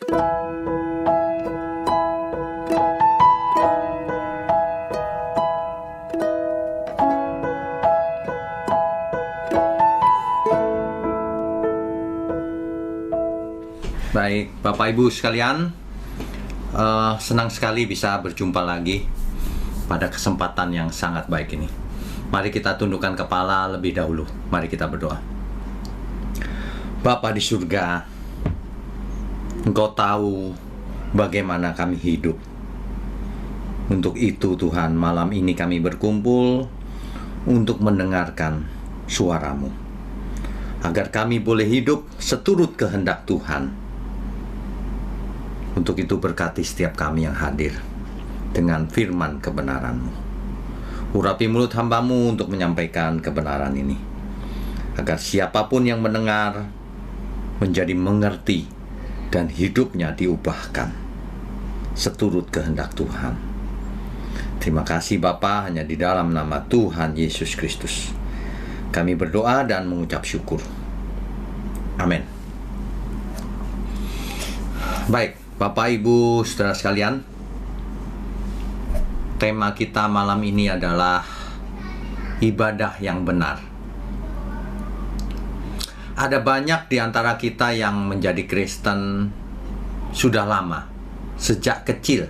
Baik, Bapak Ibu sekalian, senang sekali bisa berjumpa lagi pada kesempatan yang sangat baik ini. Mari kita tundukkan kepala lebih dahulu. Mari kita berdoa. Bapa di surga, Engkau tahu bagaimana kami hidup. Untuk itu Tuhan, malam ini kami berkumpul untuk mendengarkan suara-Mu, agar kami boleh hidup seturut kehendak Tuhan. Untuk itu berkati setiap kami yang hadir dengan firman kebenaran-Mu. Urapi mulut hamba-Mu untuk menyampaikan kebenaran ini, agar siapapun yang mendengar menjadi mengerti dan hidupnya diubahkan seturut kehendak Tuhan. Terima kasih Bapa, hanya di dalam nama Tuhan Yesus Kristus kami berdoa dan mengucap syukur. Amin. Baik, Bapak, Ibu, saudara sekalian, tema kita malam ini adalah ibadah yang benar. Ada banyak di antara kita yang menjadi Kristen sudah lama, sejak kecil.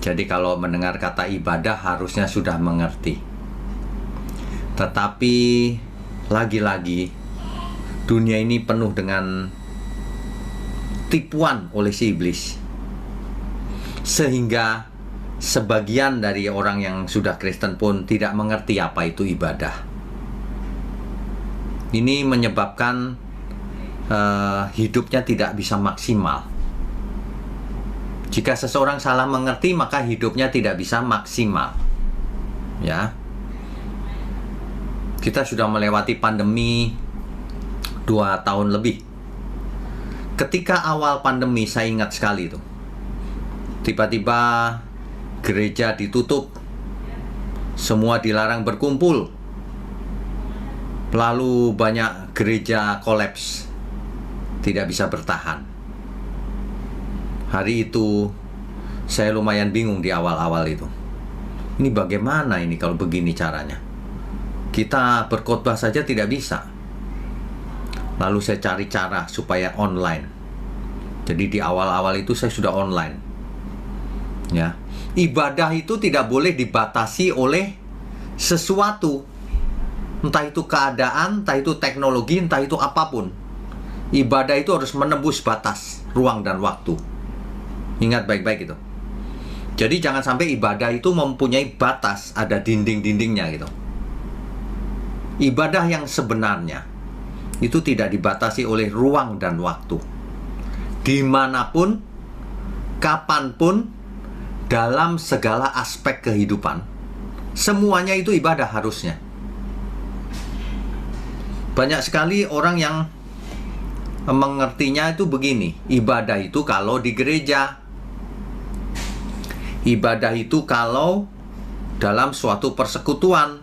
Jadi kalau mendengar kata ibadah harusnya sudah mengerti. Tetapi lagi-lagi dunia ini penuh dengan tipuan oleh si iblis, sehingga sebagian dari orang yang sudah Kristen pun tidak mengerti apa itu ibadah. Ini menyebabkan hidupnya tidak bisa maksimal. Jika seseorang salah mengerti, maka hidupnya tidak bisa maksimal. Ya, kita sudah melewati pandemi 2 tahun lebih. Ketika awal pandemi, saya ingat sekali itu. Tiba-tiba gereja ditutup, semua dilarang berkumpul. Lalu banyak gereja kolaps, tidak bisa bertahan. Hari itu saya lumayan bingung di awal-awal itu. Ini bagaimana ini kalau begini caranya? Kita berkhotbah saja tidak bisa. Lalu saya cari cara supaya online. Jadi di awal-awal itu saya sudah online. Ya, ibadah itu tidak boleh dibatasi oleh sesuatu. Entah itu keadaan, entah itu teknologi, entah itu apapun. Ibadah itu harus menembus batas, ruang dan waktu. Ingat baik-baik itu. Jadi jangan sampai ibadah itu mempunyai batas, ada dinding-dindingnya gitu. Ibadah yang sebenarnya itu tidak dibatasi oleh ruang dan waktu. Dimanapun, kapanpun, dalam segala aspek kehidupan, semuanya itu ibadah harusnya. Banyak sekali orang yang mengertinya itu begini: ibadah itu kalau di gereja, ibadah itu kalau dalam suatu persekutuan,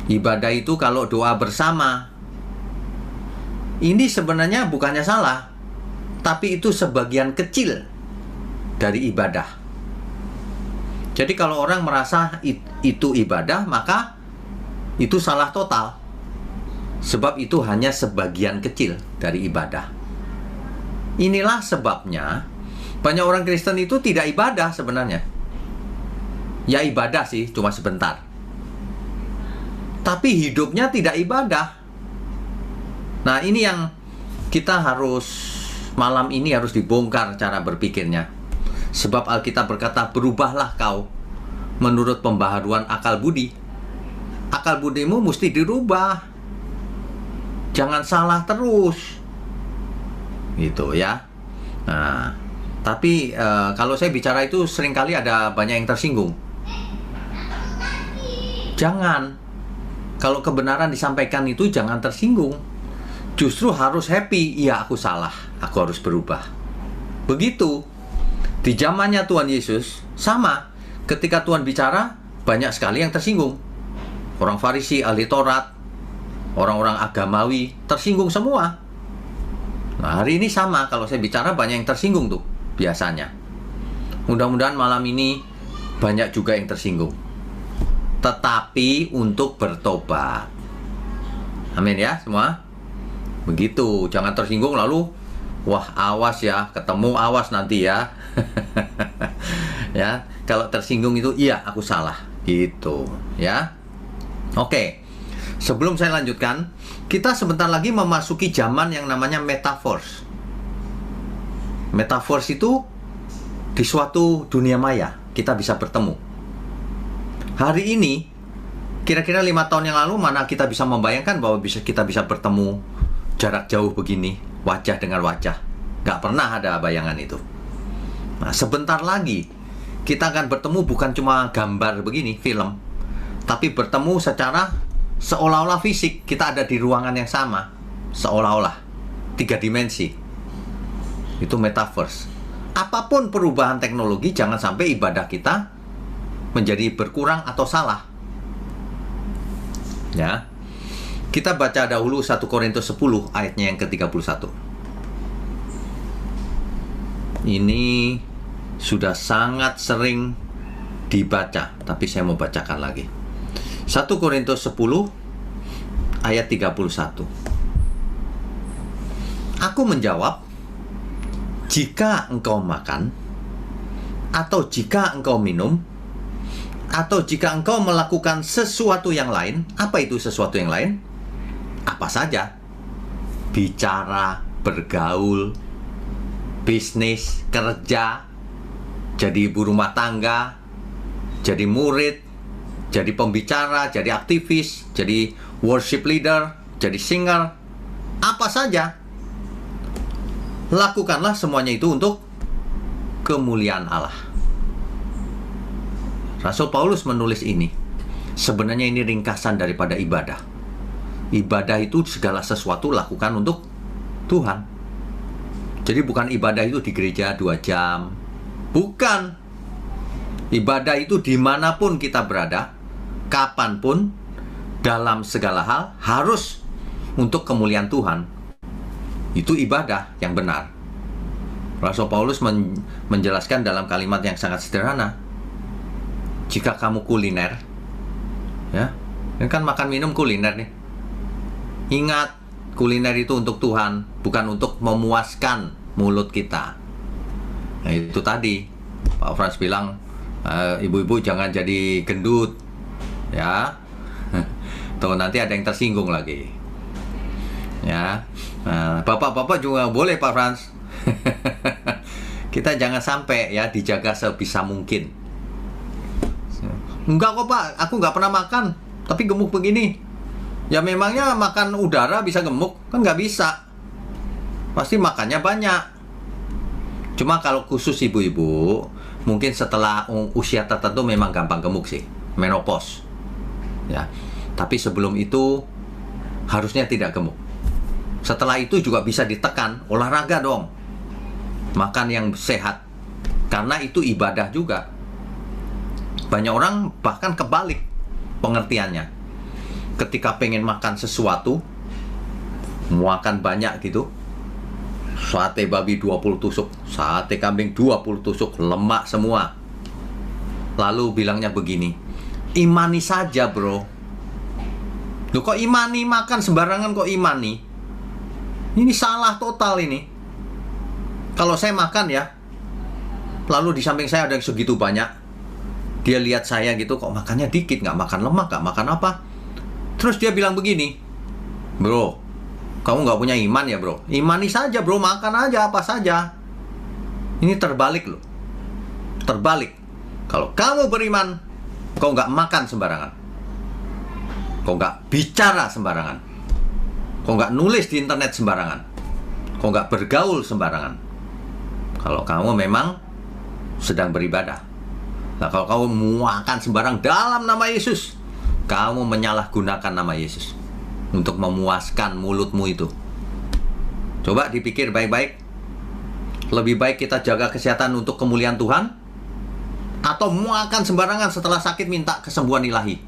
ibadah itu kalau doa bersama. Ini sebenarnya bukannya salah, tapi itu sebagian kecil dari ibadah. Jadi kalau orang merasa itu ibadah, maka itu salah total. Sebab itu hanya sebagian kecil dari ibadah. Inilah sebabnya banyak orang Kristen itu tidak ibadah sebenarnya. Ya ibadah sih, cuma sebentar. Tapi hidupnya tidak ibadah. Nah, ini yang kita harus malam ini harus dibongkar cara berpikirnya. Sebab Alkitab berkata, berubahlah kau menurut pembaharuan akal budi. Akal budimu mesti dirubah. Jangan salah terus. Gitu ya. Nah, tapi kalau saya bicara itu seringkali ada banyak yang tersinggung. Jangan. Kalau kebenaran disampaikan itu jangan tersinggung. Justru harus happy. Iya, aku salah. Aku harus berubah. Begitu. Di zamannya Tuhan Yesus, sama. Ketika Tuhan bicara, banyak sekali yang tersinggung. Orang Farisi, ahli Taurat, orang-orang agamawi, tersinggung semua. Nah, hari ini sama, kalau saya bicara banyak yang tersinggung tuh biasanya. Mudah-mudahan malam ini banyak juga yang tersinggung. Tetapi untuk bertobat. Amin ya semua. Begitu, jangan tersinggung lalu wah awas ya, ketemu awas nanti ya. Ya, kalau tersinggung itu iya aku salah gitu ya. Oke. Sebelum saya lanjutkan, kita sebentar lagi memasuki zaman yang namanya metaverse. Metaverse itu di suatu dunia maya kita bisa bertemu. Hari ini kira-kira 5 tahun yang lalu mana kita bisa membayangkan bahwa kita bisa bertemu jarak jauh begini, wajah dengan wajah. Gak pernah ada bayangan itu. Nah, sebentar lagi kita akan bertemu bukan cuma gambar begini, film, tapi bertemu secara seolah-olah fisik. Kita ada di ruangan yang sama, seolah-olah 3 dimensi. Itu metaverse. Apapun perubahan teknologi, jangan sampai ibadah kita menjadi berkurang atau salah. Ya. Kita baca dahulu 1 Korintus 10 ayatnya yang ke-31. Ini sudah sangat sering dibaca, tapi saya mau bacakan lagi. 1 Korintus 10 ayat 31. Aku menjawab, jika engkau makan, atau jika engkau minum, atau jika engkau melakukan sesuatu yang lain. Apa itu sesuatu yang lain? Apa saja? Bicara, bergaul, bisnis, kerja, jadi ibu rumah tangga, jadi murid, jadi pembicara, jadi aktivis, jadi worship leader, jadi singer, apa saja. Lakukanlah semuanya itu untuk kemuliaan Allah. Rasul Paulus menulis ini. Sebenarnya ini ringkasan daripada ibadah. Ibadah itu segala sesuatu lakukan untuk Tuhan. Jadi bukan ibadah itu di gereja 2 jam. Bukan. Ibadah itu dimanapun kita berada, kapanpun, dalam segala hal, harus untuk kemuliaan Tuhan. Itu ibadah yang benar. Rasul Paulus menjelaskan dalam kalimat yang sangat sederhana. Jika kamu kuliner, ya, ini kan makan minum kuliner nih. Ingat, kuliner itu untuk Tuhan, bukan untuk memuaskan mulut kita. Nah, itu tadi Pak Frans bilang, ibu-ibu jangan jadi gendut, ya. Tuh nanti ada yang tersinggung lagi, ya. Bapak-bapak juga boleh Pak Frans. Kita jangan sampai ya, dijaga sebisa mungkin. Enggak kok Pak, aku nggak pernah makan, tapi gemuk begini. Ya memangnya makan udara bisa gemuk? Kan nggak bisa. Pasti makannya banyak. Cuma kalau khusus ibu-ibu, mungkin setelah usia tertentu memang gampang gemuk sih, menopause. Ya, tapi sebelum itu harusnya tidak gemuk. Setelah itu juga bisa ditekan, olahraga dong. Makan yang sehat. Karena itu ibadah juga. Banyak orang bahkan kebalik pengertiannya. Ketika pengen makan sesuatu, makan banyak gitu, sate babi 20 tusuk, sate kambing 20 tusuk, lemak semua. Lalu bilangnya begini, imani saja bro. Loh kok imani, makan sembarangan kok imani? Ini salah total ini. Kalau saya makan ya, lalu di samping saya ada yang segitu banyak, dia lihat saya gitu, kok makannya dikit, nggak makan lemak, nggak makan apa. Terus dia bilang begini, bro, kamu nggak punya iman ya bro? Imani saja bro, makan aja apa saja. Ini terbalik loh. Terbalik. Kalau kamu beriman, kau nggak makan sembarangan. Kau nggak bicara sembarangan. Kau nggak nulis di internet sembarangan. Kau nggak bergaul sembarangan. Kalau kamu memang sedang beribadah. Nah, kalau kamu makan sembarang dalam nama Yesus, kamu menyalahgunakan nama Yesus untuk memuaskan mulutmu itu. Coba dipikir baik-baik. Lebih baik kita jaga kesehatan untuk kemuliaan Tuhan, atau makan sembarangan setelah sakit minta kesembuhan ilahi?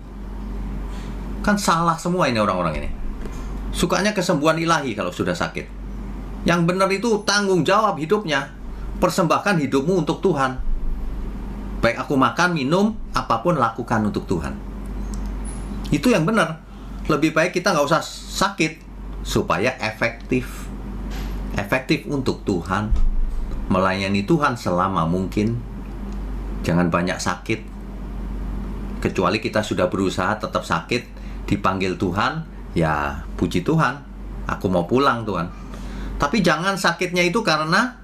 Kan salah semua ini orang-orang ini. Sukanya kesembuhan ilahi kalau sudah sakit. Yang benar itu tanggung jawab hidupnya. Persembahkan hidupmu untuk Tuhan. Baik aku makan, minum, apapun lakukan untuk Tuhan. Itu yang benar. Lebih baik kita nggak usah sakit supaya efektif. Efektif untuk Tuhan. Melayani Tuhan selama mungkin. Jangan banyak sakit. Kecuali kita sudah berusaha tetap sakit, dipanggil Tuhan, ya puji Tuhan, aku mau pulang Tuhan. Tapi jangan sakitnya itu karena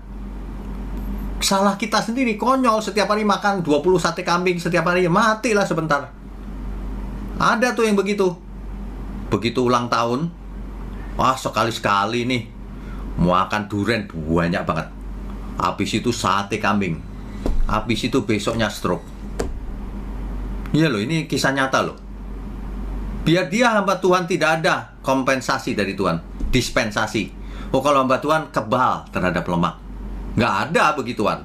salah kita sendiri. Konyol, setiap hari makan 20 sate kambing setiap hari, matilah sebentar. Ada tuh yang begitu. Begitu ulang tahun, wah sekali-sekali nih makan durian banyak banget. Habis itu sate kambing. Habis itu besoknya stroke. Iya loh, ini kisah nyata loh. Biar dia hamba Tuhan tidak ada kompensasi dari Tuhan, dispensasi. Oh kalau hamba Tuhan kebal terhadap lemak, nggak ada begituan.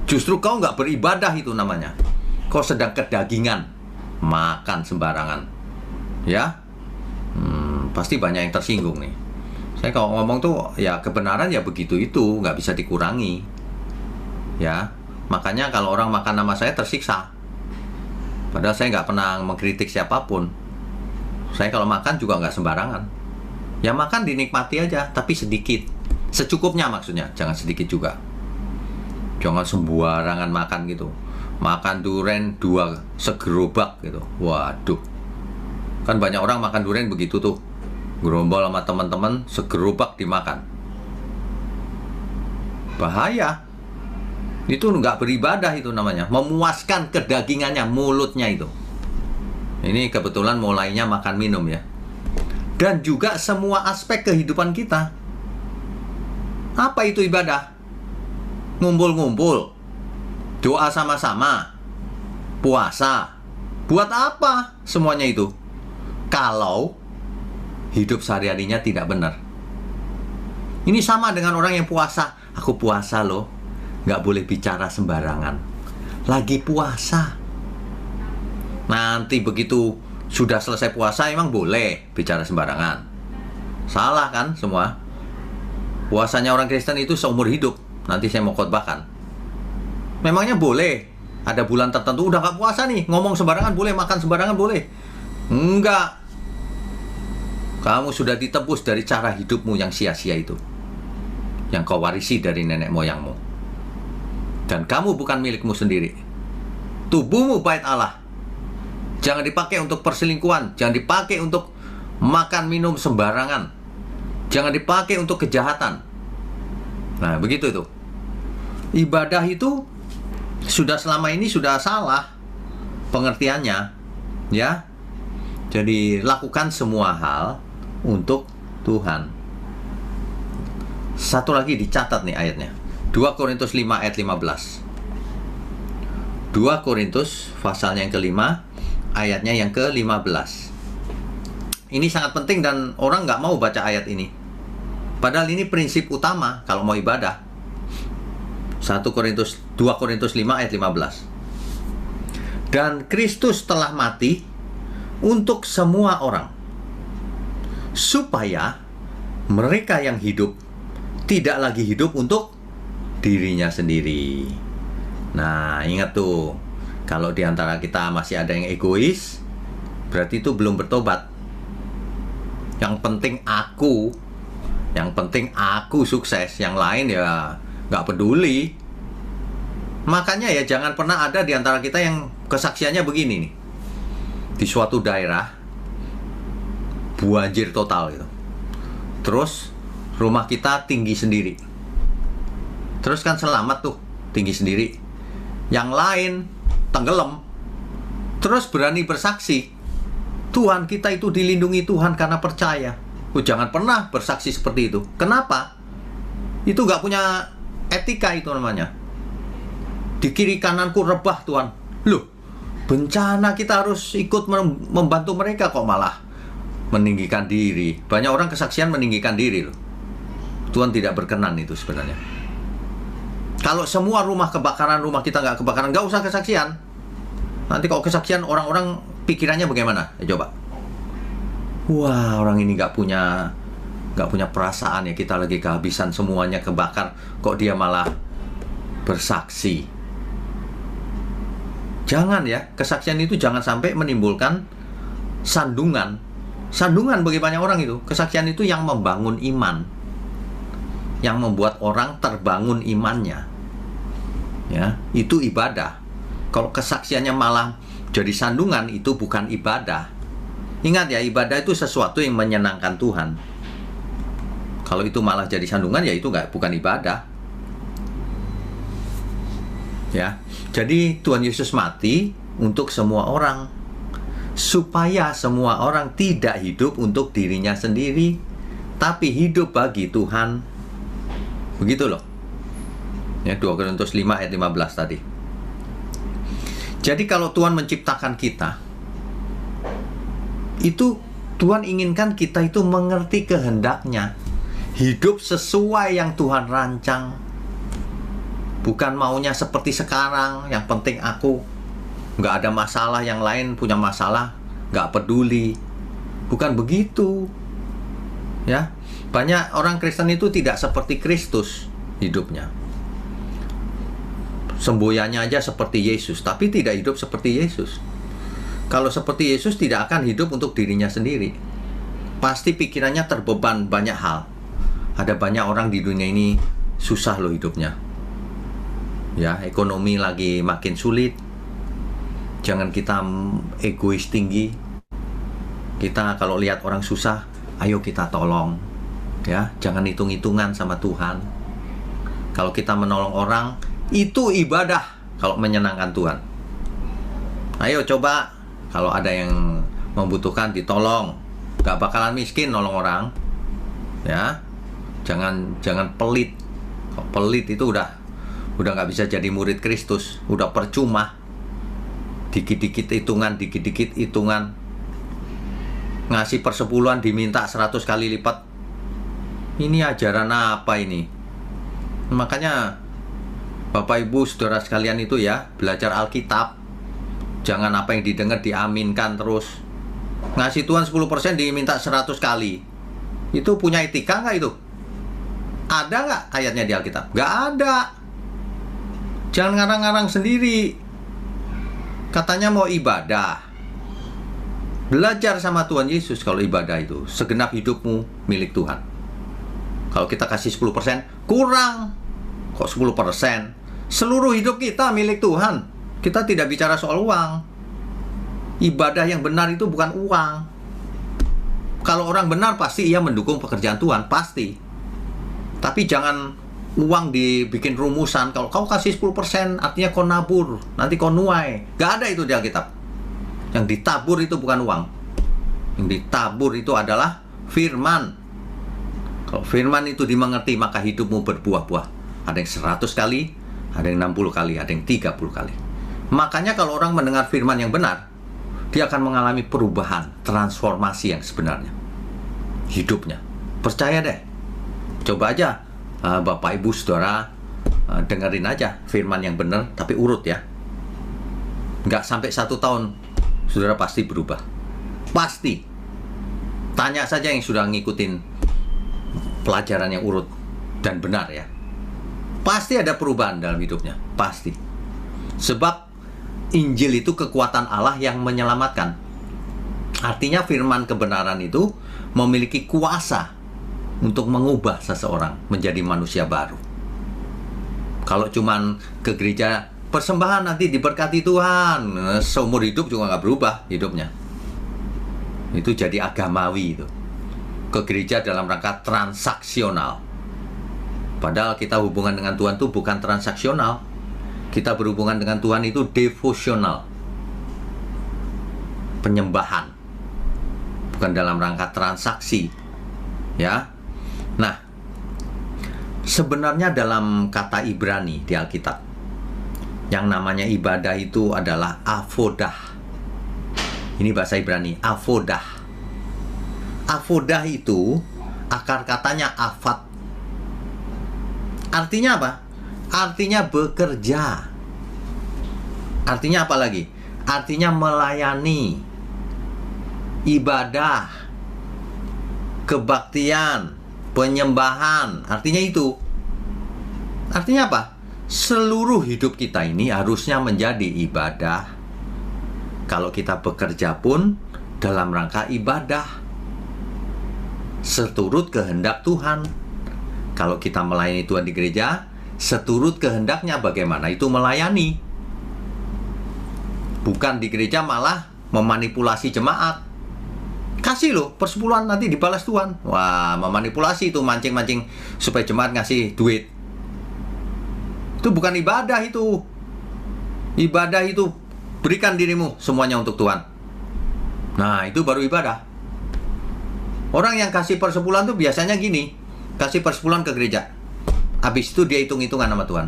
Justru kau nggak beribadah itu namanya. Kau sedang kedagingan, makan sembarangan. Ya, pasti banyak yang tersinggung nih. Saya kalau ngomong tuh ya kebenaran ya begitu itu, nggak bisa dikurangi. Ya, makanya kalau orang makan nama saya tersiksa. Padahal saya nggak pernah mengkritik siapapun. Saya kalau makan juga nggak sembarangan. Ya makan dinikmati aja, tapi sedikit. Secukupnya maksudnya, jangan sedikit juga. Jangan sembarangan makan gitu. Makan durian 2 segerobak gitu. Waduh. Kan banyak orang makan durian begitu tuh. Gerombol sama teman-teman, segerobak dimakan. Bahaya. Itu nggak beribadah itu namanya. Memuaskan kedagingannya, mulutnya itu. Ini kebetulan mulainya makan minum ya. Dan juga semua aspek kehidupan kita. Apa itu ibadah? Ngumpul-ngumpul. Doa sama-sama. Puasa. Buat apa semuanya itu? Kalau hidup sehari-harinya tidak benar. Ini sama dengan orang yang puasa. Aku puasa loh. Nggak boleh bicara sembarangan. Lagi puasa. Nanti begitu sudah selesai puasa emang boleh bicara sembarangan. Salah kan semua. Puasanya orang Kristen itu seumur hidup. Nanti saya mau khotbahkan. Memangnya boleh. Ada bulan tertentu udah nggak puasa nih. Ngomong sembarangan boleh, makan sembarangan boleh. Enggak. Kamu sudah ditebus dari cara hidupmu yang sia-sia itu. Yang kau warisi dari nenek moyangmu. Dan kamu bukan milikmu sendiri. Tubuhmu bait Allah. Jangan dipakai untuk perselingkuhan. Jangan dipakai untuk makan minum sembarangan. Jangan dipakai untuk kejahatan. Nah begitu itu. Ibadah itu sudah selama ini sudah salah pengertiannya. Ya. Jadi lakukan semua hal untuk Tuhan. Satu lagi dicatat nih ayatnya. 2 Korintus 5 ayat 15. 2 Korintus pasalnya yang kelima, ayatnya yang ke-15. Ini sangat penting dan orang nggak mau baca ayat ini. Padahal ini prinsip utama kalau mau ibadah. 2 Korintus 5 ayat 15. Dan Kristus telah mati untuk semua orang, supaya mereka yang hidup tidak lagi hidup untuk dirinya sendiri. Nah, ingat tuh, kalau di antara kita masih ada yang egois, berarti itu belum bertobat. Yang penting aku sukses, yang lain ya nggak peduli. Makanya ya jangan pernah ada di antara kita yang kesaksiannya begini nih. Di suatu daerah banjir total gitu. Terus rumah kita tinggi sendiri. Terus kan selamat tuh, tinggi sendiri. Yang lain tenggelam. Terus berani bersaksi, Tuhan kita itu dilindungi Tuhan karena percaya. Jangan pernah bersaksi seperti itu. Kenapa? Itu gak punya etika itu namanya. Di kiri kananku rebah Tuhan. Loh, bencana kita harus ikut membantu mereka kok malah meninggikan diri. Banyak orang kesaksian meninggikan diri loh. Tuhan tidak berkenan itu sebenarnya. Kalau semua rumah kebakaran, rumah kita nggak kebakaran, nggak usah kesaksian. Nanti kalau kesaksian orang-orang pikirannya bagaimana? Ya coba. Wah, orang ini nggak nggak punya perasaan ya, kita lagi kehabisan semuanya kebakar, kok dia malah bersaksi. Jangan ya, kesaksian itu jangan sampai menimbulkan sandungan. Sandungan bagi banyak orang itu. Kesaksian itu yang membangun iman, yang membuat orang terbangun imannya. Ya, itu ibadah. Kalau kesaksiannya malah jadi sandungan, itu bukan ibadah. Ingat ya, ibadah itu sesuatu yang menyenangkan Tuhan. Kalau itu malah jadi sandungan, ya itu bukan ibadah. Ya, jadi Tuhan Yesus mati untuk semua orang, supaya semua orang tidak hidup untuk dirinya sendiri, tapi hidup bagi Tuhan. Begitu loh. Ya, 2 Korintus 5 ayat 15 tadi. Jadi kalau Tuhan menciptakan kita, itu Tuhan inginkan kita itu mengerti kehendaknya, hidup sesuai yang Tuhan rancang. Bukan maunya seperti sekarang, yang penting aku nggak ada masalah, yang lain punya masalah, nggak peduli. Bukan begitu. Ya, banyak orang Kristen itu tidak seperti Kristus hidupnya. Semboyannya aja seperti Yesus, tapi tidak hidup seperti Yesus. Kalau seperti Yesus tidak akan hidup untuk dirinya sendiri. Pasti pikirannya terbeban banyak hal. Ada banyak orang di dunia ini susah loh hidupnya. Ya, ekonomi lagi makin sulit. Jangan kita egois tinggi. Kita kalau lihat orang susah, ayo kita tolong. Ya, jangan hitung-hitungan sama Tuhan. Kalau kita menolong orang, itu ibadah kalau menyenangkan Tuhan. Ayo coba, kalau ada yang membutuhkan ditolong. Gak bakalan miskin nolong orang. Ya, jangan pelit. Kalau pelit itu udah gak bisa jadi murid Kristus. Udah percuma. Dikit-dikit hitungan. Ngasih persepuluhan diminta 100 kali lipat. Ini ajaran apa ini? Makanya Bapak Ibu Saudara sekalian itu ya, belajar Alkitab. Jangan apa yang didengar diaminkan terus. Ngasih Tuhan 10% diminta 100 kali. Itu punya etika nggak itu? Ada nggak ayatnya di Alkitab? Nggak ada. Jangan ngarang-ngarang sendiri. Katanya mau ibadah. Belajar sama Tuhan Yesus kalau ibadah itu. Segenap hidupmu milik Tuhan. Kalau kita kasih 10%, kurang. Kok 10%? Seluruh hidup kita milik Tuhan. Kita tidak bicara soal uang. Ibadah yang benar itu bukan uang. Kalau orang benar pasti ia mendukung pekerjaan Tuhan, pasti. Tapi jangan uang dibikin rumusan. Kalau kau kasih 10% artinya kau nabur, nanti kau nuai. Gak ada itu di Alkitab. Yang ditabur itu bukan uang. Yang ditabur itu adalah firman. Kalau firman itu dimengerti, maka hidupmu berbuah-buah. Ada yang 100 kali, ada yang 60 kali, ada yang 30 kali. Makanya kalau orang mendengar firman yang benar, dia akan mengalami perubahan, transformasi yang sebenarnya hidupnya. Percaya deh. Coba aja Bapak Ibu Saudara dengerin aja firman yang benar, tapi urut ya. Nggak sampai 1 tahun Saudara pasti berubah. Pasti. Tanya saja yang sudah ngikutin pelajaran yang urut dan benar ya. Pasti ada perubahan dalam hidupnya. Pasti. Sebab Injil itu kekuatan Allah yang menyelamatkan. Artinya firman kebenaran itu memiliki kuasa untuk mengubah seseorang menjadi manusia baru. Kalau cuman ke gereja persembahan nanti diberkati Tuhan, seumur hidup juga nggak berubah hidupnya. Itu jadi agamawi itu. Ke gereja dalam rangka transaksional. Padahal kita hubungan dengan Tuhan itu bukan transaksional. Kita berhubungan dengan Tuhan itu devosional. Penyembahan. Bukan dalam rangka transaksi. Ya. Nah, sebenarnya dalam kata Ibrani di Alkitab, yang namanya ibadah itu adalah avodah. Ini bahasa Ibrani, avodah. Avodah itu akar katanya afat. Artinya apa? Artinya bekerja. Artinya apa lagi? Artinya melayani, ibadah, kebaktian, penyembahan. Artinya itu. Artinya apa? Seluruh hidup kita ini harusnya menjadi ibadah. Kalau kita bekerja pun dalam rangka ibadah, seturut kehendak Tuhan. Kalau kita melayani Tuhan di gereja, seturut kehendaknya. Bagaimana itu melayani? Bukan di gereja malah memanipulasi jemaat. Kasih loh persepuluhan, nanti dibalas Tuhan. Wah, memanipulasi itu, mancing-mancing supaya jemaat ngasih duit. Itu bukan ibadah itu. Ibadah itu berikan dirimu semuanya untuk Tuhan. Nah, itu baru ibadah. Orang yang kasih persepuluhan tuh biasanya gini, kasih persepuluhan ke gereja. Habis itu dia hitung-hitungan sama Tuhan.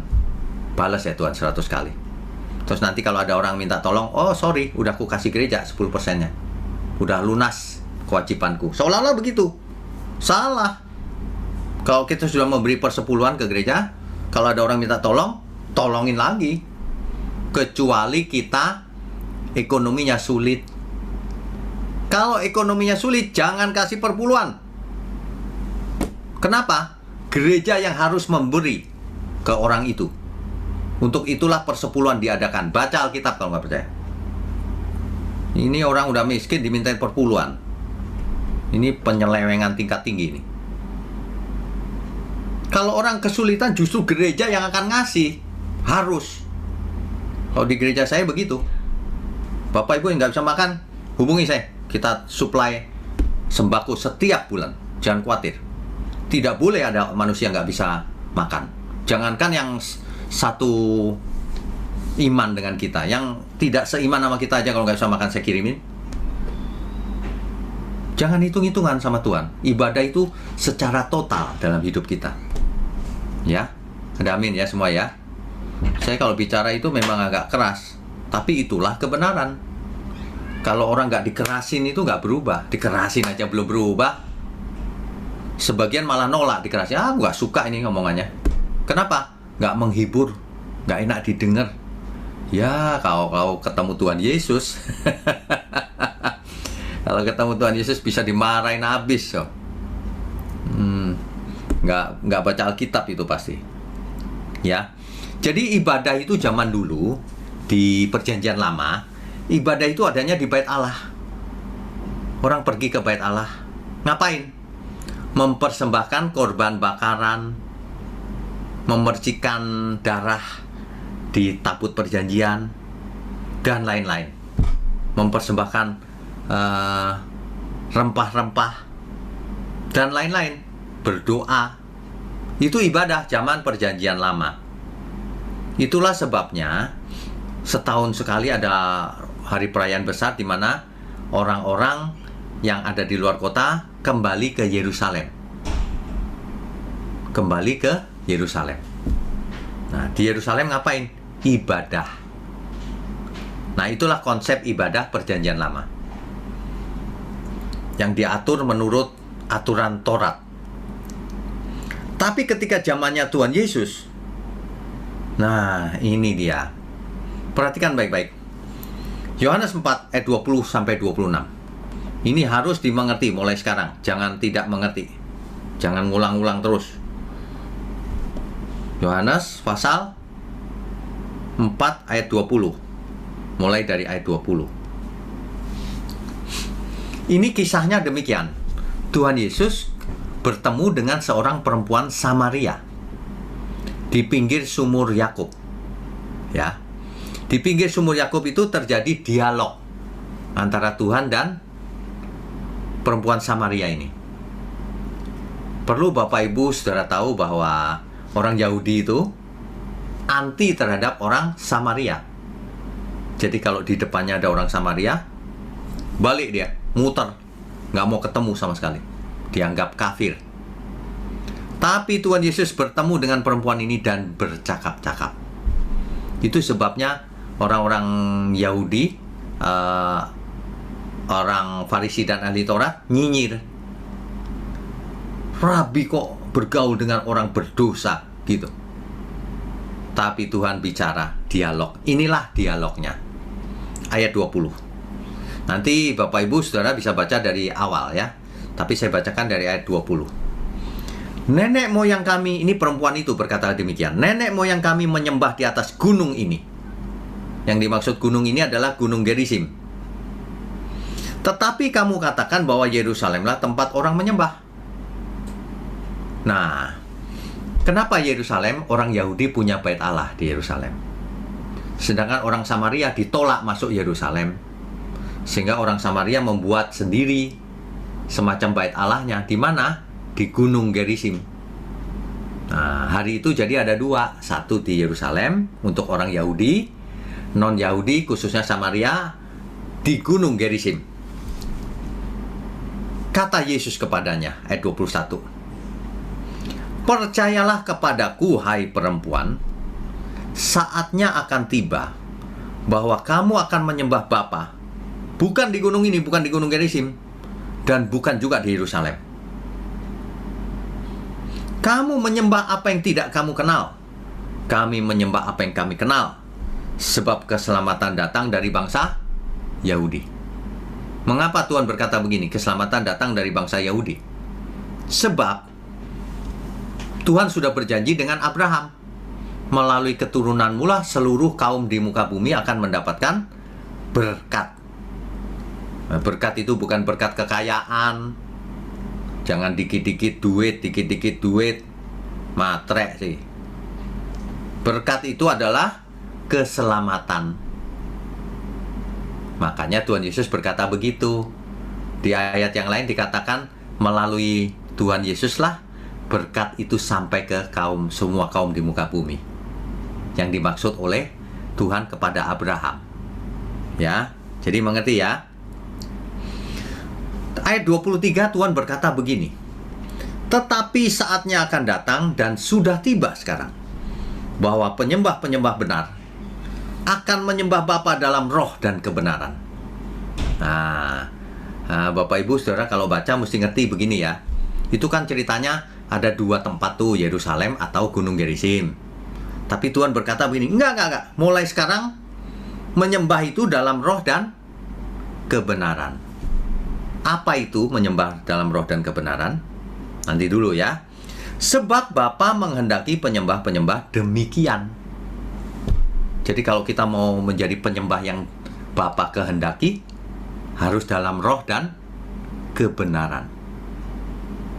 Balas ya Tuhan 100 kali. Terus nanti kalau ada orang minta tolong, oh sorry, udah aku kasih gereja 10%-nya. Udah lunas kewajibanku. Seolah-olah begitu. Salah. Kalau kita sudah memberi persepuluhan ke gereja, kalau ada orang minta tolong, tolongin lagi. Kecuali kita ekonominya sulit. Kalau ekonominya sulit, jangan kasih perpuluhan. Kenapa? Gereja yang harus memberi ke orang itu. Untuk itulah persepuluhan diadakan. Baca Alkitab kalau nggak percaya. Ini orang udah miskin dimintain perpuluhan. Ini penyelewengan tingkat tinggi ini. Kalau orang kesulitan justru gereja yang akan ngasih. Harus. Kalau di gereja saya begitu. Bapak Ibu yang nggak bisa makan, hubungi saya. Kita supply sembako setiap bulan. Jangan khawatir. Tidak boleh ada manusia nggak bisa makan. Jangankan yang satu iman dengan kita, yang tidak seiman sama kita aja kalau nggak bisa makan saya kirimin. Jangan hitung-hitungan sama Tuhan. Ibadah itu secara total dalam hidup kita. Ya, ada amin ya semua ya. Saya kalau bicara itu memang agak keras, tapi itulah kebenaran. Kalau orang nggak dikerasin itu nggak berubah. Dikerasin aja belum berubah. Sebagian malah nolak dikerasin. Ah, nggak suka ini ngomongannya. Kenapa? Nggak menghibur, nggak enak didengar. Ya, kalau ketemu Tuhan Yesus, kalau ketemu Tuhan Yesus bisa dimarahin habis. So. Nggak baca Alkitab itu pasti. Ya. Jadi ibadah itu zaman dulu di Perjanjian Lama, ibadah itu adanya di Bait Allah. Orang pergi ke Bait Allah, ngapain? Mempersembahkan korban bakaran, memercikan darah di tabut perjanjian, dan lain-lain. Mempersembahkan rempah-rempah, dan lain-lain. Berdoa. Itu ibadah zaman Perjanjian Lama. Itulah sebabnya setahun sekali ada hari perayaan besar di mana orang-orang yang ada di luar kota kembali ke Yerusalem. Kembali ke Yerusalem. Nah, di Yerusalem ngapain? Ibadah. Nah, itulah konsep ibadah Perjanjian Lama. Yang diatur menurut aturan Taurat. Tapi ketika zamannya Tuhan Yesus, nah ini dia. Perhatikan baik-baik. Yohanes 4 ayat 20 sampai 26. Ini harus dimengerti mulai sekarang. Jangan tidak mengerti. Jangan ngulang-ulang terus. Yohanes pasal 4 ayat 20. Mulai dari ayat 20. Ini kisahnya demikian. Tuhan Yesus bertemu dengan seorang perempuan Samaria di pinggir sumur Yakub. Ya. Di pinggir sumur Yakub itu terjadi dialog antara Tuhan dan perempuan Samaria ini. Perlu Bapak Ibu Saudara tahu bahwa orang Yahudi itu anti terhadap orang Samaria. Jadi kalau di depannya ada orang Samaria, balik dia, muter, nggak mau ketemu sama sekali. Dianggap kafir. Tapi Tuhan Yesus bertemu dengan perempuan ini dan bercakap-cakap. Itu sebabnya orang-orang Yahudi, orang Farisi dan ahli Taurat nyinyir. Rabi kok bergaul dengan orang berdosa gitu. Tapi Tuhan bicara dialog. Inilah dialognya. Ayat 20. Nanti Bapak Ibu Saudara bisa baca dari awal ya. Tapi saya bacakan dari ayat 20. Nenek moyang kami, ini perempuan itu berkata demikian, nenek moyang kami menyembah di atas gunung ini. Yang dimaksud gunung ini adalah Gunung Gerizim. Tetapi kamu katakan bahwa Yerusalemlah tempat orang menyembah. Nah, kenapa Yerusalem? Orang Yahudi punya bait Allah di Yerusalem. Sedangkan orang Samaria ditolak masuk Yerusalem. Sehingga orang Samaria membuat sendiri semacam bait Allahnya. Di mana? Di Gunung Gerizim. Nah, hari itu jadi ada dua. Satu di Yerusalem untuk orang Yahudi, non-Yahudi khususnya Samaria di Gunung Gerizim. Kata Yesus kepadanya, ayat 21. Percayalah kepadaku, hai perempuan, saatnya akan tiba bahwa kamu akan menyembah Bapa, bukan di gunung ini, bukan di Gunung Gerizim, dan bukan juga di Yerusalem. Kamu menyembah apa yang tidak kamu kenal. Kami menyembah apa yang kami kenal. Sebab keselamatan datang dari bangsa Yahudi. Mengapa Tuhan berkata begini? Keselamatan datang dari bangsa Yahudi. Sebab Tuhan sudah berjanji dengan Abraham. Melalui keturunanmu lah seluruh kaum di muka bumi akan mendapatkan berkat. Nah, berkat itu bukan berkat kekayaan. Jangan dikit-dikit duit, matre sih. Berkat itu adalah keselamatan. Makanya Tuhan Yesus berkata begitu. Di ayat yang lain dikatakan melalui Tuhan Yesus lah berkat itu sampai ke semua kaum di muka bumi. Yang dimaksud oleh Tuhan kepada Abraham. Ya, jadi mengerti ya? Ayat 23 Tuhan berkata begini. Tetapi saatnya akan datang dan sudah tiba sekarang bahwa penyembah-penyembah benar akan menyembah Bapa dalam roh dan kebenaran. Nah, Bapak Ibu Saudara kalau baca mesti ngerti begini ya. Itu kan ceritanya ada dua tempat tuh, Yerusalem atau Gunung Gerizim. Tapi Tuhan berkata begini, enggak. Mulai sekarang menyembah itu dalam roh dan kebenaran. Apa itu menyembah dalam roh dan kebenaran? Nanti dulu ya. Sebab Bapa menghendaki penyembah-penyembah demikian. Jadi kalau kita mau menjadi penyembah yang Bapa kehendaki, harus dalam roh dan kebenaran.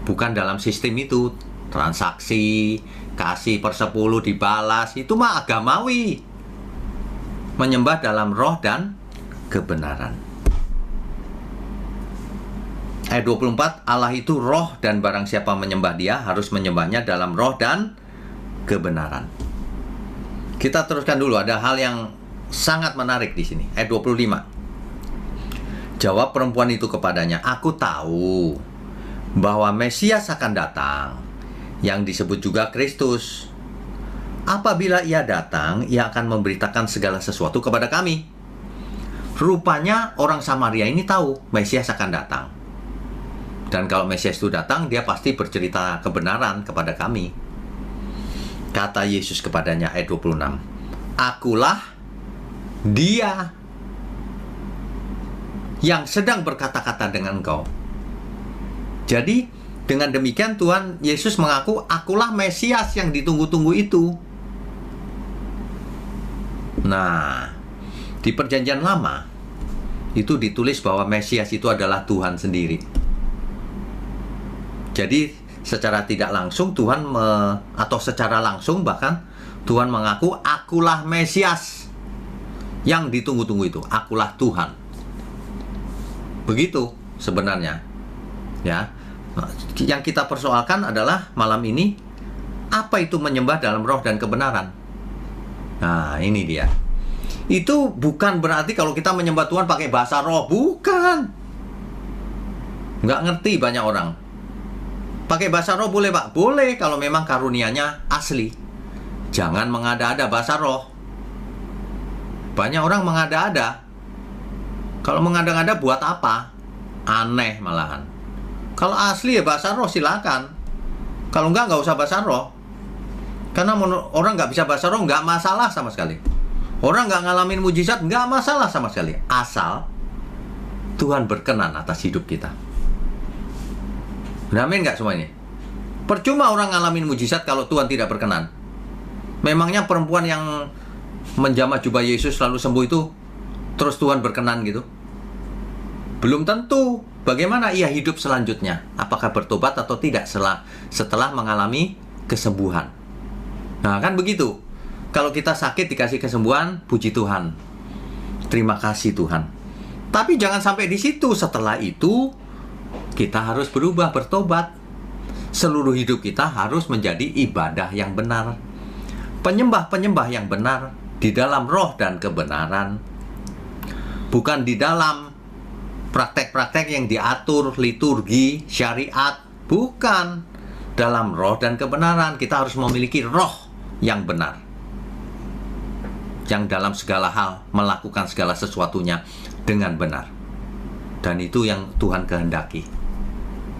Bukan dalam sistem itu, transaksi, kasih per 10 dibalas, itu mah agamawi. Menyembah dalam roh dan kebenaran. Ayat 24, Allah itu roh dan barang siapa menyembah dia harus menyembahnya dalam roh dan kebenaran. Kita teruskan dulu, ada hal yang sangat menarik di sini. Ayat 25. Jawab perempuan itu kepadanya, aku tahu bahwa Mesias akan datang, yang disebut juga Kristus. Apabila ia datang, ia akan memberitakan segala sesuatu kepada kami. Rupanya orang Samaria ini tahu Mesias akan datang. Dan kalau Mesias itu datang, dia pasti bercerita kebenaran kepada kami. Kata Yesus kepadanya, ayat 26. Akulah dia yang sedang berkata-kata dengan engkau. Jadi, dengan demikian Tuhan Yesus mengaku, akulah Mesias yang ditunggu-tunggu itu. Nah, di Perjanjian Lama, itu ditulis bahwa Mesias itu adalah Tuhan sendiri. Jadi secara tidak langsung Tuhan atau secara langsung bahkan Tuhan mengaku akulah Mesias yang ditunggu-tunggu itu, akulah Tuhan. Begitu sebenarnya. Ya. Nah, yang kita persoalkan adalah malam ini apa itu menyembah dalam roh dan kebenaran. Nah, ini dia. Itu bukan berarti kalau kita menyembah Tuhan pakai bahasa roh, bukan. Nggak ngerti banyak orang. Pakai bahasa roh boleh, Pak? Boleh kalau memang karunianya asli. Jangan mengada-ada bahasa roh. Banyak orang mengada-ada. Kalau mengada-ada buat apa? Aneh malahan. Kalau asli ya bahasa roh silakan. Kalau nggak usah bahasa roh. Karena orang nggak bisa bahasa roh nggak masalah sama sekali. Orang nggak ngalamin mujizat nggak masalah sama sekali. Asal Tuhan berkenan atas hidup kita. Amin nggak semua ini? Percuma orang ngalamin mujizat kalau Tuhan tidak berkenan. Memangnya perempuan yang menjamah jubah Yesus lalu sembuh itu terus Tuhan berkenan gitu? Belum tentu. Bagaimana ia hidup selanjutnya? Apakah bertobat atau tidak setelah mengalami kesembuhan? Nah, kan begitu. Kalau kita sakit dikasih kesembuhan, puji Tuhan. Terima kasih Tuhan. Tapi jangan sampai di situ. Setelah itu, kita harus berubah, bertobat. Seluruh hidup kita harus menjadi ibadah yang benar. Penyembah-penyembah yang benar di dalam roh dan kebenaran. Bukan di dalam praktek-praktek yang diatur, liturgi, syariat. Bukan. Dalam roh dan kebenaran. Kita harus memiliki roh yang benar. Yang dalam segala hal melakukan segala sesuatunya dengan benar. Dan itu yang Tuhan kehendaki.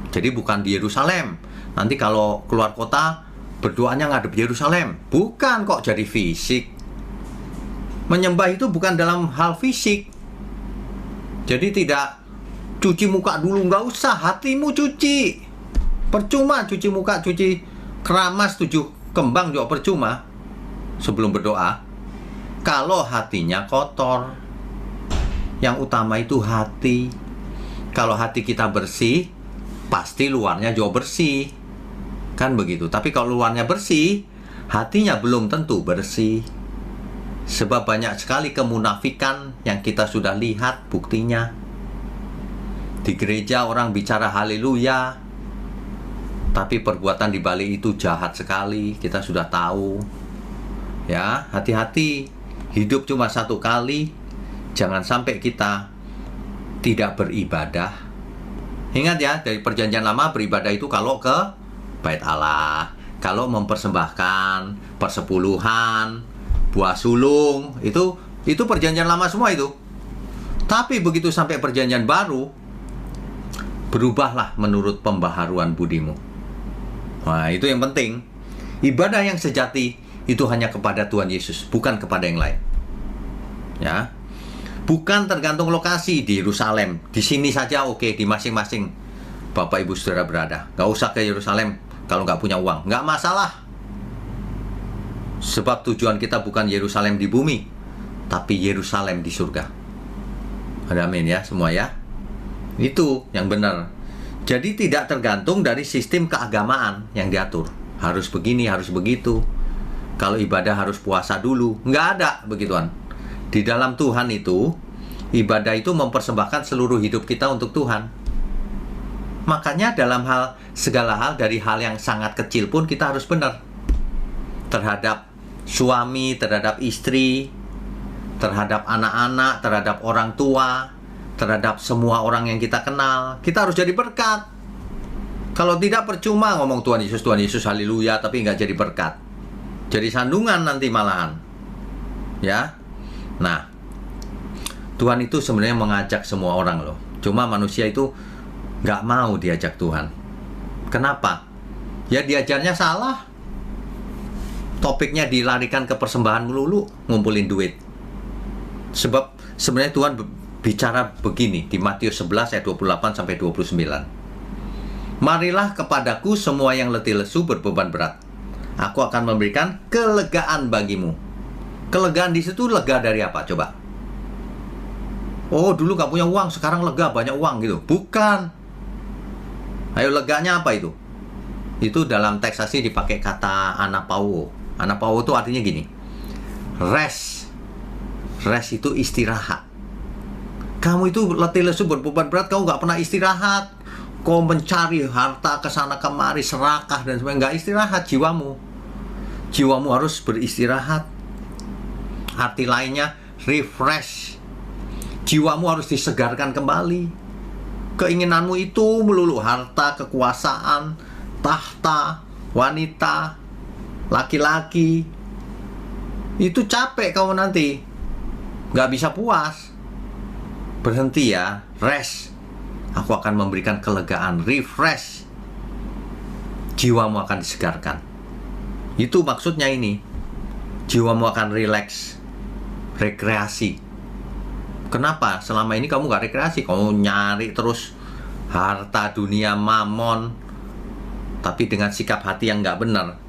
Jadi bukan di Yerusalem. Nanti kalau keluar kota, berdoanya ngadep Yerusalem. Bukan kok jadi fisik. Menyembah itu bukan dalam hal fisik. Jadi tidak cuci muka dulu, nggak usah, hatimu cuci. Percuma cuci muka, cuci keramas 7 kembang juga percuma sebelum berdoa. Kalau hatinya kotor. Yang utama itu hati. Kalau hati kita bersih, pasti luarnya juga bersih. Kan begitu. Tapi kalau luarnya bersih, hatinya belum tentu bersih. Sebab banyak sekali kemunafikan yang kita sudah lihat buktinya. Di gereja orang bicara haleluya, tapi perbuatan di balik itu jahat sekali. Kita sudah tahu. Ya, hati-hati. Hidup cuma satu kali. Jangan sampai kita tidak beribadah. Ingat ya, dari perjanjian lama beribadah itu kalau ke bait Allah, kalau mempersembahkan persepuluhan, buah sulung, itu perjanjian lama semua itu. Tapi begitu sampai perjanjian baru, berubahlah menurut pembaharuan budimu. Nah, itu yang penting. Ibadah yang sejati itu hanya kepada Tuhan Yesus, bukan kepada yang lain. Ya. Bukan tergantung lokasi di Yerusalem. Di sini saja oke, di masing-masing Bapak Ibu Saudara berada. Gak usah ke Yerusalem kalau gak punya uang. Gak masalah. Sebab tujuan kita bukan Yerusalem di bumi, tapi Yerusalem di surga. Amin ya semua ya. Itu yang benar. Jadi tidak tergantung dari sistem keagamaan yang diatur. Harus begini, harus begitu. Kalau ibadah harus puasa dulu. Nggak ada begituan. Di dalam Tuhan itu, ibadah itu mempersembahkan seluruh hidup kita untuk Tuhan. Makanya dalam segala hal, dari hal yang sangat kecil pun kita harus benar. Terhadap suami, terhadap istri, terhadap anak-anak, terhadap orang tua, terhadap semua orang yang kita kenal. Kita harus jadi berkat. Kalau tidak percuma ngomong Tuhan Yesus, haleluya, tapi nggak jadi berkat. Jadi sandungan nanti malahan. Ya. Nah, Tuhan itu sebenarnya mengajak semua orang loh. Cuma manusia itu nggak mau diajak Tuhan. Kenapa? Ya diajarnya salah. Topiknya dilarikan ke persembahan melulu, ngumpulin duit. Sebab sebenarnya Tuhan bicara begini di Matius 11 ayat 28 sampai 29. Marilah kepadaku semua yang letih lesu berbeban berat. Aku akan memberikan kelegaan bagimu. Kelegaan di situ lega dari apa? Coba. Oh, dulu gak punya uang, sekarang lega, banyak uang gitu. Bukan. Ayo, leganya apa itu? Itu dalam teks asli dipakai kata anapauo. Anapauo itu artinya gini. Rest. Rest itu istirahat. Kamu itu letih lesu berbeban berat, kamu gak pernah istirahat. Kau mencari harta kesana kemari, serakah dan sebagainya. Gak istirahat jiwamu. Jiwamu harus beristirahat. Arti lainnya refresh. Jiwamu harus disegarkan kembali. Keinginanmu itu melulu harta, kekuasaan, tahta, wanita, laki-laki. Itu capek kamu nanti. Gak bisa puas. Berhenti ya, rest. Aku akan memberikan kelegaan, refresh. Jiwamu akan disegarkan. Itu maksudnya ini. Jiwamu akan relax, rekreasi. Kenapa? Selama ini kamu gak rekreasi. Kamu nyari terus harta dunia, mamon. tapi dengan sikap hati yang nggak benar.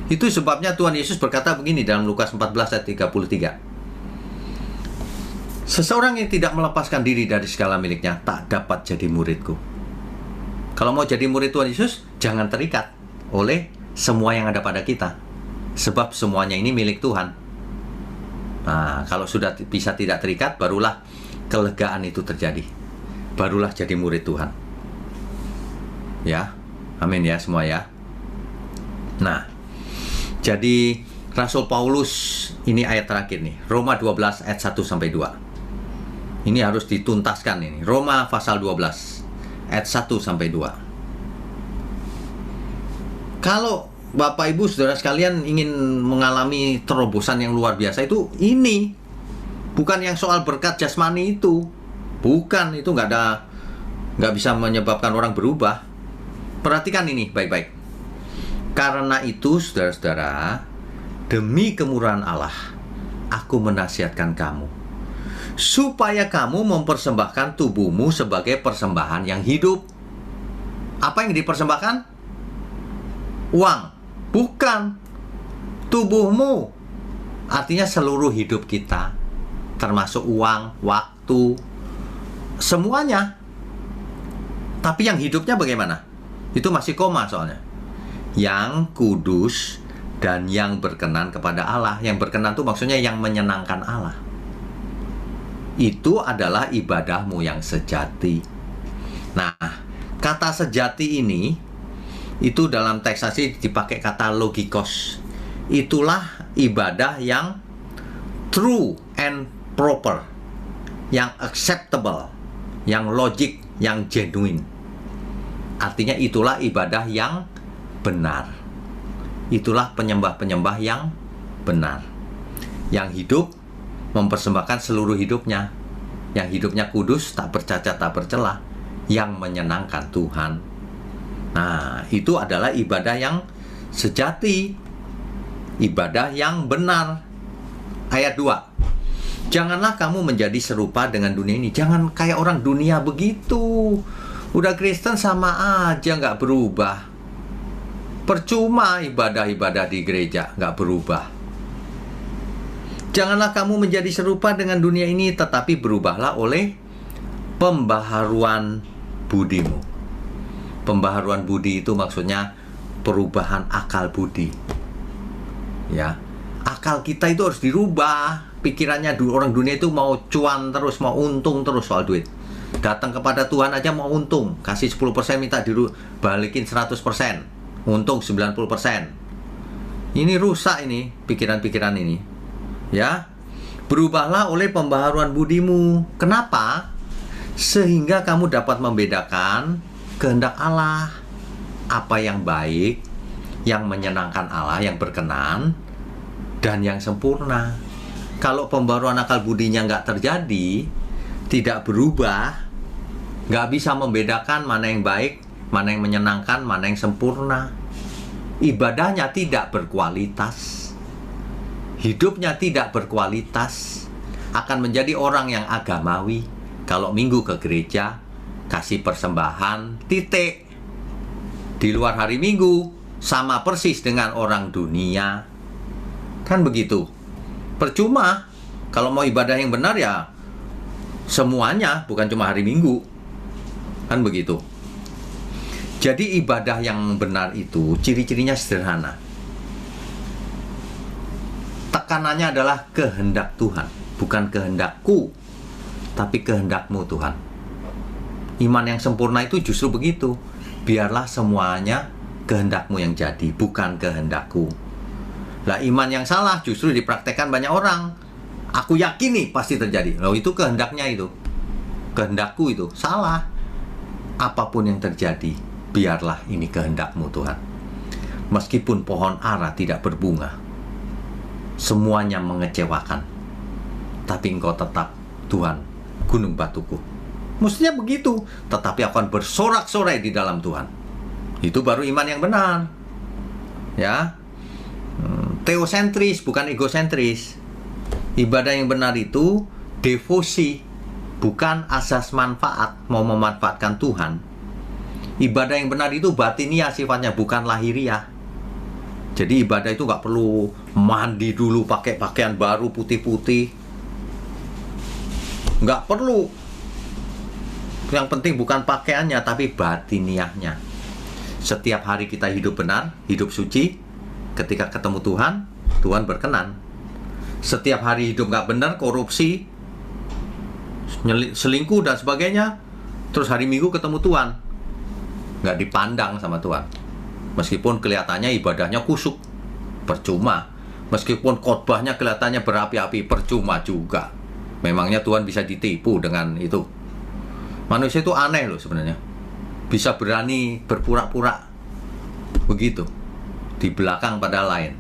Itu sebabnya Tuhan Yesus berkata begini dalam Lukas 14 ayat 33. Seseorang yang tidak melepaskan diri dari segala miliknya tak dapat jadi muridku. Kalau mau jadi murid Tuhan Yesus, jangan terikat oleh semua yang ada pada kita. Sebab semuanya ini milik Tuhan. Nah, kalau sudah bisa tidak terikat, barulah kelegaan itu terjadi. Barulah jadi murid Tuhan. Ya, amin ya semua ya. Nah, jadi Rasul Paulus, ini ayat terakhir nih, Roma 12 ayat 1-2. Ini harus dituntaskan ini. Roma pasal 12 ayat 1-2. Kalau Bapak Ibu Saudara sekalian ingin mengalami terobosan yang luar biasa, itu ini bukan yang soal berkat jasmani itu. Bukan, itu nggak bisa menyebabkan orang berubah. Perhatikan ini baik-baik. Karena itu saudara-saudara, demi kemurahan Allah, aku menasihatkan kamu supaya kamu mempersembahkan tubuhmu sebagai persembahan yang hidup. Apa yang dipersembahkan? Uang. Bukan. Tubuhmu. Artinya seluruh hidup kita, termasuk uang, waktu, semuanya. Tapi yang hidupnya bagaimana? Itu masih koma soalnya. Yang kudus dan yang berkenan kepada Allah. Yang berkenan itu maksudnya yang menyenangkan Allah. Itu adalah ibadahmu yang sejati. Nah, kata sejati ini, itu dalam teks asli dipakai kata logikos. Itulah ibadah yang true and proper, yang acceptable, yang logik, yang genuine. Artinya itulah ibadah yang benar. Itulah penyembah-penyembah yang benar. Yang hidup mempersembahkan seluruh hidupnya. Yang hidupnya kudus, tak bercacat, tak bercela, yang menyenangkan Tuhan. Nah, itu adalah ibadah yang sejati, ibadah yang benar. Ayat 2. Janganlah kamu menjadi serupa dengan dunia ini. Jangan kayak orang dunia begitu. Udah Kristen sama aja nggak berubah. Percuma ibadah-ibadah di gereja nggak berubah. Janganlah kamu menjadi serupa dengan dunia ini, tetapi berubahlah oleh pembaharuan budimu. Pembaharuan budi itu maksudnya perubahan akal budi. Ya, akal kita itu harus dirubah. Pikirannya orang dunia itu mau cuan terus, mau untung terus soal duit. Datang kepada Tuhan aja mau untung, kasih 10% minta balikin 100%, untung 90%. Ini rusak ini pikiran-pikiran ini. Ya, berubahlah oleh pembaharuan budimu. Kenapa? Sehingga kamu dapat membedakan kehendak Allah, apa yang baik, yang menyenangkan Allah, yang berkenan, dan yang sempurna. Kalau pembaharuan akal budinya nggak terjadi, tidak berubah, nggak bisa membedakan mana yang baik, mana yang menyenangkan, mana yang sempurna. Ibadahnya tidak berkualitas, hidupnya tidak berkualitas, akan menjadi orang yang agamawi. Kalau minggu ke gereja, kasih persembahan, titik. Di luar hari minggu, sama persis dengan orang dunia. Kan begitu. Percuma. Kalau mau ibadah yang benar ya semuanya, bukan cuma hari minggu. Kan begitu. Jadi ibadah yang benar itu ciri-cirinya sederhana. Tekanannya adalah kehendak Tuhan, bukan kehendakku, tapi kehendakmu Tuhan. Iman yang sempurna itu justru begitu. Biarlah semuanya kehendakmu yang jadi, bukan kehendakku. Lah, iman yang salah justru dipraktekkan banyak orang. Aku yakin nih pasti terjadi. Loh, itu kehendaknya itu. Kehendakku itu salah. Apapun yang terjadi, biarlah ini kehendakmu Tuhan. Meskipun pohon ara tidak berbunga, semuanya mengecewakan, tapi Engkau tetap Tuhan, gunung batuku. Mestinya begitu. Tetapi akan bersorak-sorai di dalam Tuhan. Itu baru iman yang benar. Ya, teosentris bukan egosentris. Ibadah yang benar itu devosi, bukan asas manfaat, mau memanfaatkan Tuhan. Ibadah yang benar itu batiniah sifatnya, bukan lahiriah. Jadi ibadah itu nggak perlu mandi dulu pakai pakaian baru putih-putih. Nggak perlu. Yang penting bukan pakaiannya, tapi batiniahnya. Setiap hari kita hidup benar, hidup suci. Ketika ketemu Tuhan, Tuhan berkenan. Setiap hari hidup nggak benar, korupsi, selingkuh dan sebagainya, terus hari Minggu ketemu Tuhan, nggak dipandang sama Tuhan. Meskipun kelihatannya ibadahnya kusuk, percuma. Meskipun khotbahnya kelihatannya berapi-api, percuma juga. Memangnya Tuhan bisa ditipu dengan itu? Manusia itu aneh loh sebenarnya. Bisa berani berpura-pura begitu di belakang padahal lain.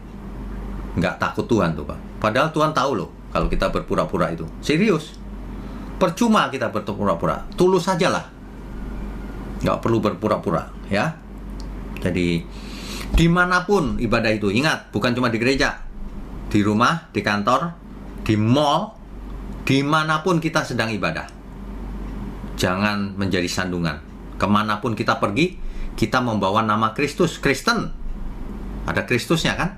Nggak takut Tuhan tuh, Pak. Padahal Tuhan tahu loh kalau kita berpura-pura itu. Serius. Percuma kita berpura-pura. Tulus saja lah. Nggak perlu berpura-pura, ya. Jadi, dimanapun ibadah itu, ingat, bukan cuma di gereja, di rumah, di kantor, di mall, dimanapun kita sedang ibadah. Jangan menjadi sandungan. Kemanapun kita pergi, kita membawa nama Kristus, Kristen. Ada Kristusnya kan?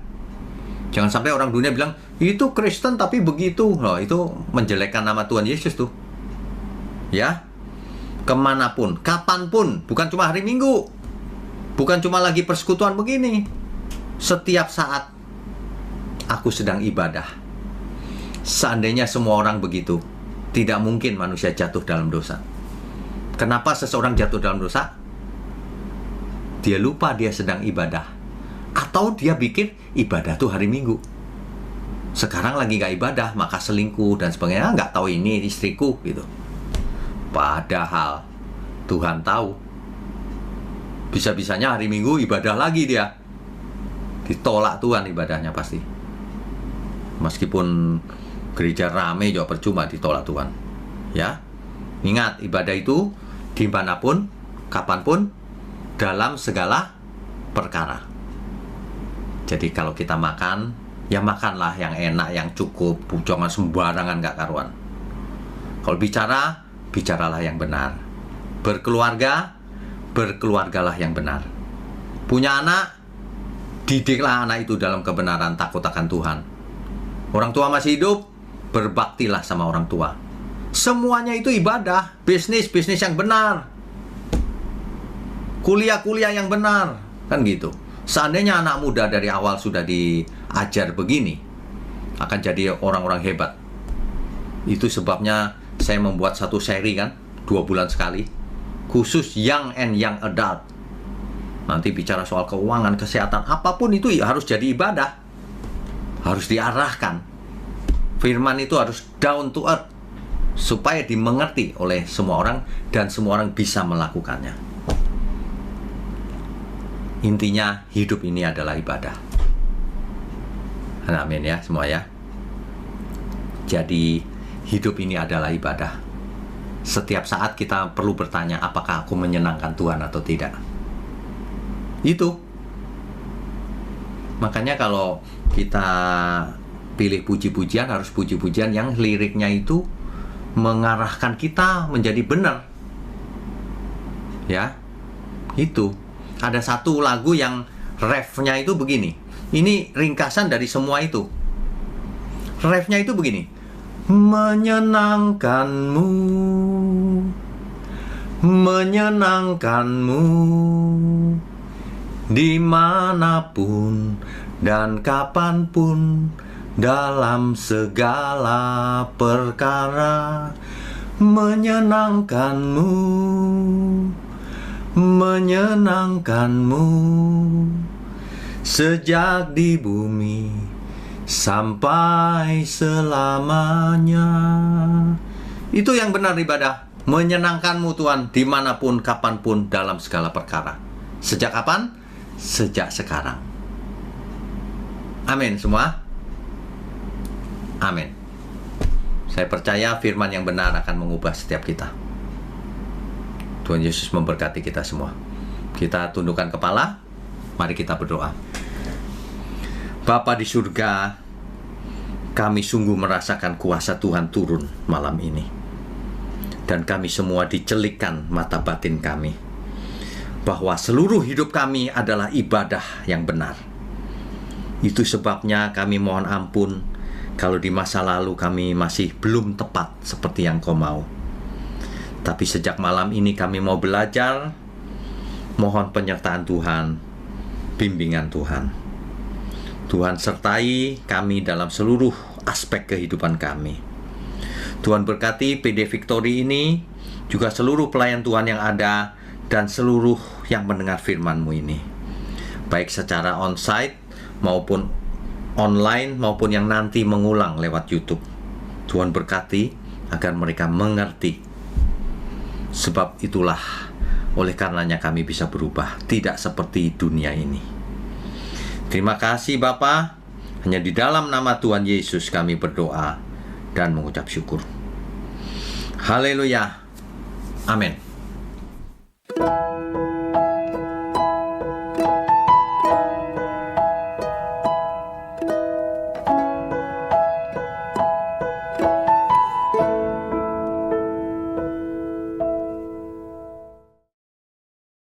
Jangan sampai orang dunia bilang, itu Kristen tapi begitu. Loh, itu menjelekkan nama Tuhan Yesus tuh. Ya, kemanapun, kapanpun, bukan cuma hari Minggu. Bukan cuma lagi persekutuan begini. Setiap saat aku sedang ibadah. Seandainya semua orang begitu, tidak mungkin manusia jatuh dalam dosa. Kenapa seseorang jatuh dalam dosa? Dia lupa dia sedang ibadah. Atau dia pikir ibadah tuh hari Minggu. Sekarang lagi gak ibadah, maka selingkuh dan sebagainya. Gak tahu ini istriku gitu. Padahal Tuhan tahu. Bisa-bisanya hari Minggu ibadah lagi dia. Ditolak Tuhan ibadahnya pasti. Meskipun gereja rame juga percuma ditolak Tuhan. Ya, ingat ibadah itu dimanapun, kapanpun, dalam segala perkara. Jadi kalau kita makan, ya makanlah yang enak, yang cukup. Jangan sembarangan gak karuan. Kalau bicara, bicaralah yang benar. Berkeluarga, berkeluargalah yang benar. Punya anak, didiklah anak itu dalam kebenaran, takut akan Tuhan. Orang tua masih hidup, berbaktilah sama orang tua. Semuanya itu ibadah. Bisnis yang benar. Kuliah yang benar. Kan gitu. Seandainya anak muda dari awal sudah diajar begini, akan jadi orang-orang hebat. Itu sebabnya saya membuat satu seri kan, 2 bulan sekali, khusus young and young adult. Nanti bicara soal keuangan, kesehatan, apapun itu harus jadi ibadah. Harus diarahkan. Firman itu harus down to earth, supaya dimengerti oleh semua orang dan semua orang bisa melakukannya. Intinya hidup ini adalah ibadah. Amin ya semua ya. Jadi hidup ini adalah ibadah. Setiap saat kita perlu bertanya, apakah aku menyenangkan Tuhan atau tidak? Itu. Makanya kalau kita pilih puji-pujian, harus puji-pujian yang liriknya itu mengarahkan kita menjadi benar. Ya, itu. Ada satu lagu yang refnya itu begini. Ini ringkasan dari semua itu. Refnya itu begini. Menyenangkanmu, menyenangkanmu, dimanapun dan kapanpun, dalam segala perkara. Menyenangkanmu, menyenangkanmu, sejak di bumi sampai selamanya. Itu yang benar ibadah. Menyenangkanmu Tuhan dimanapun, kapanpun, dalam segala perkara. Sejak kapan? Sejak sekarang. Amin semua. Amin. Saya percaya firman yang benar akan mengubah setiap kita. Tuhan Yesus memberkati kita semua. Kita tundukkan kepala. Mari kita berdoa. Bapa di surga, kami sungguh merasakan kuasa Tuhan turun malam ini. Dan kami semua dicelikkan mata batin kami. bahwa seluruh hidup kami adalah ibadah yang benar. Itu sebabnya kami mohon ampun kalau di masa lalu kami masih belum tepat seperti yang Kau mau. Tapi sejak malam ini kami mau belajar, mohon penyertaan Tuhan, bimbingan Tuhan. Tuhan sertai kami dalam seluruh aspek kehidupan kami. Tuhan berkati PD Victory ini, juga seluruh pelayan Tuhan yang ada, dan seluruh yang mendengar firman-Mu ini. Baik secara onsite maupun online, maupun yang nanti mengulang lewat YouTube. Tuhan berkati agar mereka mengerti. Sebab itulah, oleh karenanya kami bisa berubah, tidak seperti dunia ini. Terima kasih Bapa. Hanya di dalam nama Tuhan Yesus kami berdoa dan mengucap syukur. Haleluya. Amin.